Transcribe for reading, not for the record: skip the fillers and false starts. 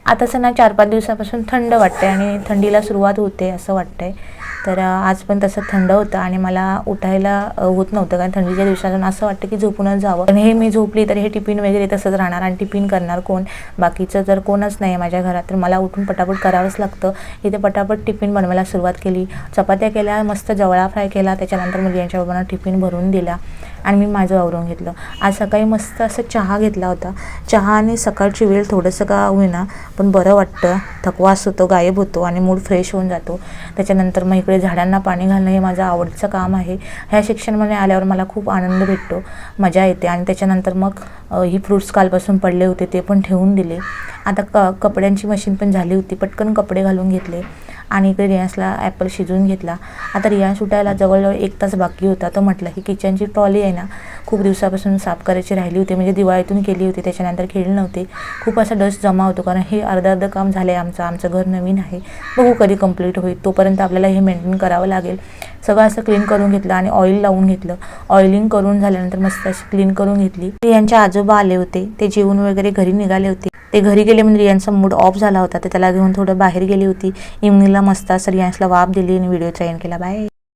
आताच ना 4-5 दिवसापासून थंड वाटते आणि थंडीला सुरुवात होते असं वाटतंय. तर आज पण तसं थंड होतं आणि मला उठायला होत नव्हतं, कारण थंडीच्या दिवसातून असं वाटतं की झोपूनच जावं. पण हे मी झोपली तर हे टिफिन वगैरे तसंच राहणार आणि टिफिन करणार कोण? बाकीचं जर कोणच नाही माझ्या घरात तर मला उठून पटापट करावंच लागतं. इथे पटापट टिफिन बनवायला सुरुवात केली. चपात्या केल्या, मस्त जवळा फ्राय केला, त्याच्यानंतर मग यांच्या बाबांना टिफिन भरून दिला आणि मी माझं आवरून घेतलं. आज सकाळी मस्त असं चहा घेतला होता. चहा आणि सकाळची वेळ थोडंसं का होईना पण बरं वाटतं, थकवास होतो, गायब होतो आणि मूड फ्रेश होऊन जातो. त्याच्यानंतर मग इकडे झाडांना पाणी घालणं हे माझं आवडीचं काम आहे. ह्या सेक्शनमध्ये आल्यावर मला खूप आनंद भेटतो, मजा येते. आणि त्याच्यानंतर मग ही फ्रूट्स कालपासून पडले होते ते पण ठेवून दिले. आता कपड्यांची मशीन पण झाली होती, पटकन कपडे घालून घेतले आणि इकडे रियांशला ॲपल शिजवून घेतला. आता रियांश उठायला जवळजवळ 1 तास बाकी होता. तर म्हटलं ही किचनची ट्रॉली आहे ना, खूप दिवसापासून साफ करायची राहिली होती, म्हणजे दिवाळीतून केली होती, त्याच्यानंतर खेळले नव्हते. खूप असं डस्ट जमा होतो, कारण हे अर्धं काम झालं आहे आमचं घर नवीन आहे. बघू कधी कंप्लीट होईल, तोपर्यंत आपल्याला हे मेंटेन करावं लागेल. सगळं असं क्लीन करून घेतलं आणि ऑइल लावून घेतलं. ऑइलिंग करून झाल्यानंतर मस्त अशी क्लीन करून घेतली. रियांचे आजोबा आले होते, ते जेवून वगैरे घरी निघाले होते. ते घरी गेले म्हणजे रियांचा मूड ऑफ झाला होता, तर त्याला घेऊन थोडं बाहेर गेली होती. इव्हनिंगला मस्त असं रियांशला वाफ दिली आणि व्हिडिओचा एंड केला. बाय.